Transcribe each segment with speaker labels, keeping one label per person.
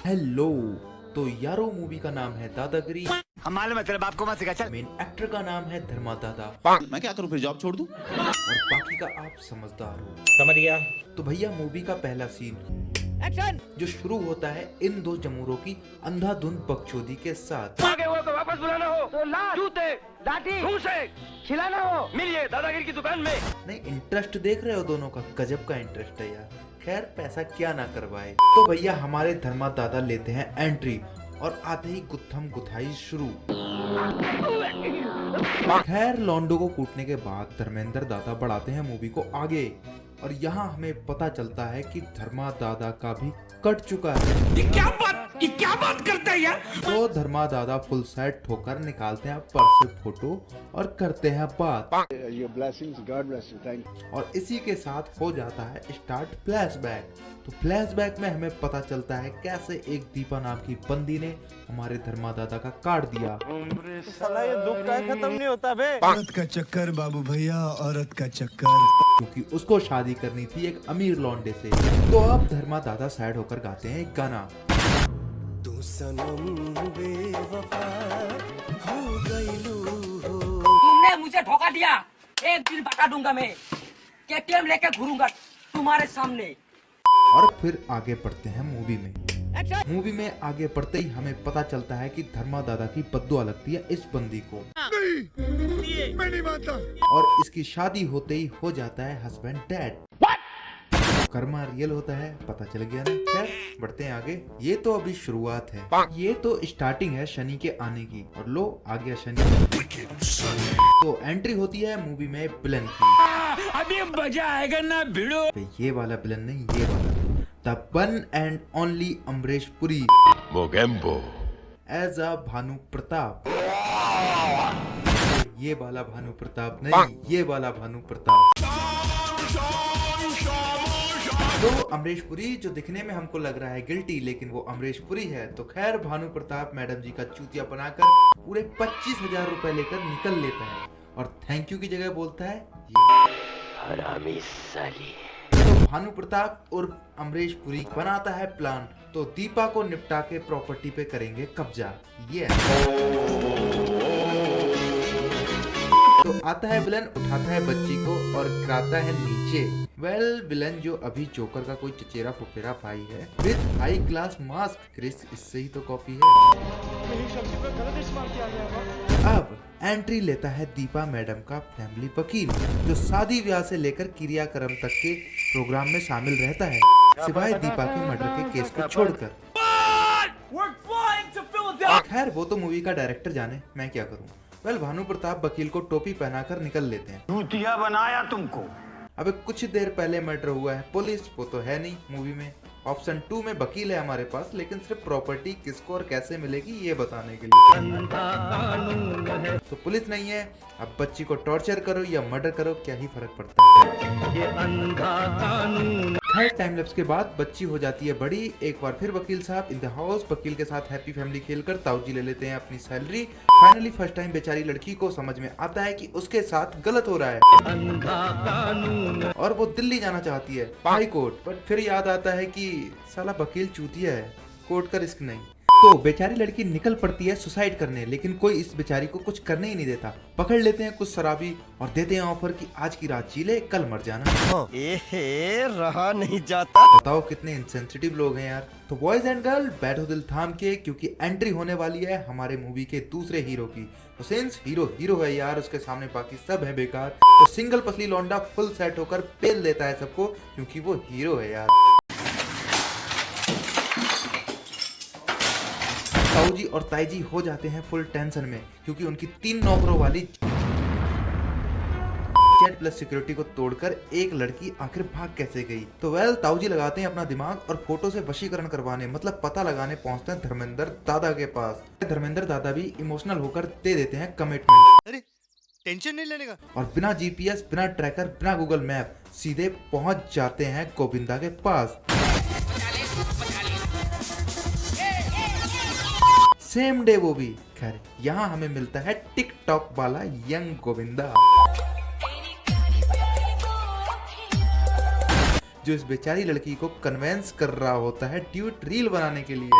Speaker 1: Hello, तो यारो movie का नाम है दादागिरी।
Speaker 2: हम मालूम है तेरे बाप को मत सिखा चल।
Speaker 1: मेन एक्टर का नाम है धर्मा दादा।
Speaker 3: मैं क्या करूं फिर, जॉब छोड़ दूं?
Speaker 1: और बाकी का आप समझदार हो।
Speaker 4: समझ गया।
Speaker 1: तो भैया मूवी का पहला सीन
Speaker 2: एक्शन।
Speaker 1: जो शुरू होता है इन दो जमूरों की अंधाधुंध बकचोदी के साथ।
Speaker 5: आगे हो तो वापस बुलाना हो तो लात, जूते, लाठी, घूंसे खिलाना हो, मिलिए दादागिरी की दुकान में।
Speaker 1: नहीं, इंटरेस्ट देख रहे हो दोनों का, गजब का इंटरेस्ट है यार। खैर पैसा क्या ना करवाए। तो भैया हमारे धर्मा दादा लेते हैं एंट्री और आते ही गुत्थम गुथाई शुरू। खैर लॉन्डो को कूटने के बाद धर्मेंद्र दादा बढ़ाते हैं मूवी को आगे और यहाँ हमें पता चलता है कि धर्मा दादा का भी कट चुका है।
Speaker 2: ये क्या बात करता है यार?
Speaker 1: तो धर्मा दादा फुल सेट होकर निकालते हैं पर्स से फोटो और करते हैं बात।
Speaker 6: Your blessings, God bless you. Thank you.
Speaker 1: और इसी के साथ हो जाता है स्टार्ट फ्लैशबैक। तो फ्लैशबैक में हमें पता चलता है कैसे एक दीपा नाम की बंदी ने हमारे धर्मा दादा का काट दिया।
Speaker 5: साला ये दुख का खत्म नहीं होता बे।
Speaker 7: औरत का चक्कर बाबू भैया, औरत का चक्कर।
Speaker 1: क्योंकि उसको शादी करनी थी एक अमीर लौंडे से। तो अब धर्मा दादा सैड होकर गाते हैं एक गाना।
Speaker 7: तू सनम बेवफा हो गईलू हो।
Speaker 8: तुमने मुझे धोखा दिया, एक दिन बता दूंगा मैं। केटीएम लेके घूरूंगा तुम्हारे सामने।
Speaker 1: और फिर आगे बढ़ते हैं मूवी में। मूवी में आगे बढ़ते ही हमें पता चलता है कि धर्मा दादा की बद्दुआ लगती है इस बंदी को।
Speaker 7: नहीं, मैं नहीं मानता।
Speaker 1: और इसकी शादी होते ही हो जाता है हस्बैंड डैड। कर्मा रियल होता है, पता चल गया ना। खैर बढ़ते हैं आगे। ये तो अभी शुरुआत है, ये तो स्टार्टिंग है शनि के आने की। और लो आ गया शनि। तो एंट्री होती है मूवी में विलन की।
Speaker 2: अभी मजा आएगा ना भिड़ो।
Speaker 1: ये वाला विलन नहीं, ये वाला the one and only Amrish Puri as a Bhanu Pratap. ये वाला भानु प्रताप नहीं, ये वाला भानु प्रताप। तो अमरीश पुरी जो दिखने में हमको लग रहा है गिल्टी, लेकिन वो अमरीश पुरी है। तो खैर भानु प्रताप मैडम जी का चूतिया बनाकर पूरे 25,000 रुपए लेकर निकल लेता है और थैंक यू की जगह बोलता है ये
Speaker 5: हरामी साली।
Speaker 1: तो भानु प्रताप और अमरीश पुरी बनाता है प्लान। तो दीपा को निपटा के प्रॉपर्टी पे करेंगे कब्जा। ये तो आता है विलन, उठाता है बच्ची को और गिराता है नीचे। विलन जो अभी जोकर का कोई चचेरा फुफेरा भाई है with high class mask. Krrish इससे ही तो कॉपी है। अब एंट्री लेता है दीपा मैडम का फैमिली वकील, जो शादी ब्याह से लेकर क्रियाक्रम तक के प्रोग्राम में शामिल रहता है, सिवाय दीपा के मर्डर के केस को छोड़कर। खैर वो तो मूवी का डायरेक्टर जाने, मैं क्या करूं। भानु प्रताप वकील को टोपी पहनाकर निकल लेते हैं।
Speaker 2: भूतिया बनाया तुमको।
Speaker 1: अबे कुछ देर पहले मर्डर हुआ है, पुलिस वो तो है नहीं मूवी में। ऑप्शन 2 में वकील है हमारे पास, लेकिन सिर्फ प्रॉपर्टी किसको और कैसे मिलेगी ये बताने के लिए। तो पुलिस नहीं है। अब बच्ची को टॉर्चर करो या मर्डर करो, क्या ही फर्क पड़ता है। खैर टाइम लैप्स के बाद बच्ची हो जाती है बड़ी। एक बार फिर वकील साहब इन द हाउस। वकील के साथ हैप्पी फैमिली खेलकर ताऊजी ले लेते हैं अपनी सैलरी। फाइनली फर्स्ट टाइम बेचारी लड़की को समझ में आता है कि उसके साथ गलत हो रहा है और वो दिल्ली जाना चाहती है हाई कोर्ट। पर फिर याद आता है कि साला वकील चूतिया है, कोर्ट का रिस्क नहीं। तो बेचारी लड़की निकल पड़ती है सुसाइड करने, लेकिन कोई इस बेचारी को कुछ करने ही नहीं देता। पकड़ लेते हैं कुछ शराबी और देते हैं ऑफर कि आज की रात जी ले, कल मर जाना।
Speaker 7: एहे, रहा नहीं जाता।
Speaker 1: बताओ कितने इनसेंसिटिव लोग हैं यार। तो बॉयज एंड गर्ल बैठो दिल थाम के, क्योंकि एंट्री होने वाली है हमारे मूवी के दूसरे हीरो की। तो सिंस हीरो है यार, उसके सामने बाकी सब है बेकार। तो सिंगल पसली लौंडा फुल सेट होकर पेल देता है सबको, क्योंकि वो हीरो है यार। ताऊजी और ताईजी हो जाते हैं फुल टेंशन में, क्योंकि उनकी 3 नौकरों वाली जेड प्लस सिक्योरिटी को तोड़कर एक लड़की आखिर भाग कैसे गई। तो ताऊजी लगाते हैं अपना दिमाग और फोटो से वशीकरण करवाने, मतलब पता लगाने पहुंचते हैं धर्मेंद्र दादा के पास। धर्मेंद्र दादा भी इमोशनल होकर दे देते हैं कमिटमेंट।
Speaker 7: अरे टेंशन नहीं लेने का।
Speaker 1: और बिना जीपीएस, बिना ट्रैकर, बिना गूगल मैप सीधे पहुंच जाते हैं गोविंदा के पास। सेम डे वो भी। खैर यहाँ हमें मिलता है टिकटॉक वाला यंग गोविंदा। जो इस बेचारी लड़की को कन्वेंस कर रहा होता है ट्यूट रील बनाने के लिए।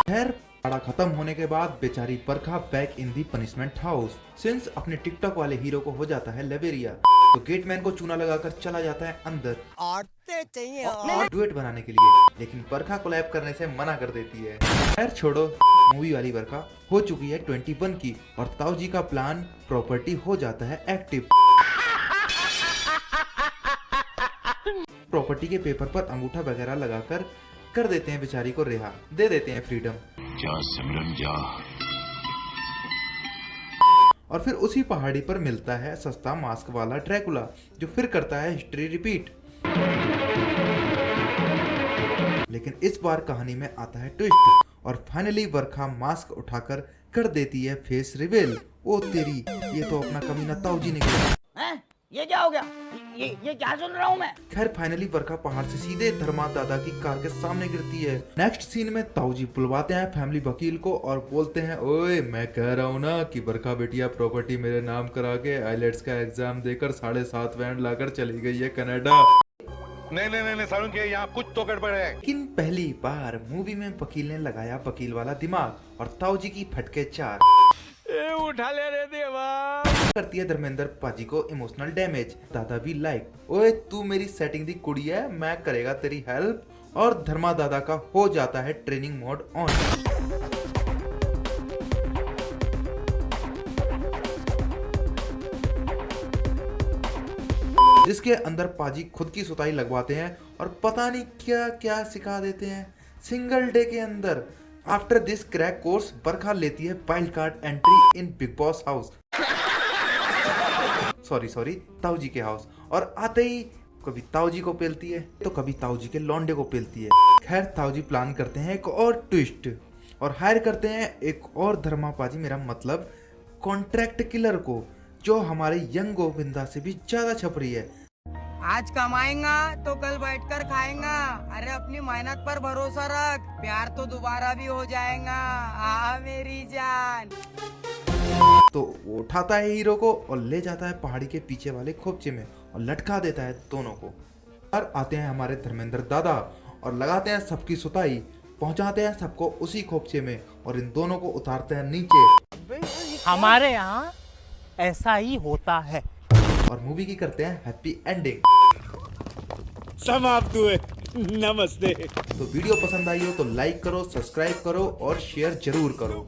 Speaker 1: खैर पढ़ा खत्म होने के बाद बेचारी Barkha back in the punishment house. Since अपने टिकटॉक वाले हीरो को हो जाता है लेवेरिया, तो गेटमैन को चूना लगाकर चला जाता है अंदर
Speaker 7: औरतें चाहिए
Speaker 1: और डुएट बनाने के लिए, लेकिन बरखा कोलैब करने से मना कर देती है। खैर छोड़ो, मूवी वाली बरखा हो चुकी है 21 की और ताऊ जी का प्लान प्रॉपर्टी हो जाता है एक्टिव। प्रॉपर्टी के पेपर पर अंगूठा वगैरह लगाकर कर देते हैं बेचारी को रिहा, दे देते हैं फ्रीडम।
Speaker 3: जा सिमरन जा।
Speaker 1: और फिर उसी पहाड़ी पर मिलता है सस्ता मास्क वाला ड्रैकुला, जो फिर करता है हिस्ट्री रिपीट। लेकिन इस बार कहानी में आता है ट्विस्ट और फाइनली बरखा मास्क उठाकर कर देती है फेस रिवील। ओ तेरी, ये तो अपना कमीना ताऊ जी निकला।
Speaker 8: ये क्या हो गया? ये क्या सुन रहा हूँ मैं?
Speaker 1: खैर फाइनली बरखा पहाड़ से सीधे धर्मात दादा की कार के सामने गिरती है। नेक्स्ट सीन में ताऊ जी बुलवाते हैं फैमिली वकील को और बोलते हैं, ओए मैं कह रहा हूँ ना कि बरखा बेटिया प्रॉपर्टी मेरे नाम करा के आईलेट्स का एग्जाम देकर 7.5 बैंड लाकर चली गई है कनाडा।
Speaker 4: नहीं सारुण के यहाँ कुछ तो गड़बड़ है।
Speaker 1: लेकिन पहली बार मूवी में वकील ने लगाया वकील वाला दिमाग और ताऊ जी की फटके 4
Speaker 2: उठा ले रे देवा।
Speaker 1: करती है धर्मेंद्र पाजी को इमोशनल डैमेज। दादा भी लाइक, ओए तू मेरी सेटिंग दी कुड़ी है, मैं करेगा तेरी हेल्प। और धर्मा दादा का हो जाता है ट्रेनिंग मोड ऑन। जिसके अंदर पाजी खुद की सुताई लगवाते हैं और पता नहीं क्या क्या सिखा देते हैं सिंगल डे के अंदर। आफ्टर दिस क्रैक कोर्स बरखा लेती है wild card entry in big boss house, sorry ताऊ जी के हाउस, और आते ही कभी ताऊ जी को पेलती है तो कभी ताऊ जी के लौंडे को पेलती है। खैर ताऊ जी प्लान करते हैं एक और ट्विस्ट और हायर करते हैं एक और धर्मा पाजी, मेरा मतलब कॉन्ट्रैक्ट किलर को, जो हमारे यंग गोविंदा से भी ज्यादा छपरी है।
Speaker 8: आज कमाएगा तो कल बैठकर खाएगा। अरे अपनी मेहनत पर भरोसा रख, प्यार तो दोबारा भी हो जाएगा। आ मेरी जान।
Speaker 1: तो वो उठाता है हीरो को और ले जाता है पहाड़ी के पीछे वाले खोपचे में और लटका देता है दोनों को। और आते हैं हमारे धर्मेंद्र दादा और लगाते हैं सबकी सुताई, पहुंचाते हैं सबको उसी खोपचे में और इन दोनों को उतारते हैं नीचे।
Speaker 9: हमारे यहाँ ऐसा ही होता है।
Speaker 1: और मूवी की करते हैं हैप्पी एंडिंग।
Speaker 4: समाप्त हुए। नमस्ते।
Speaker 1: तो वीडियो पसंद आई हो तो लाइक करो, सब्सक्राइब करो और शेयर जरूर करो।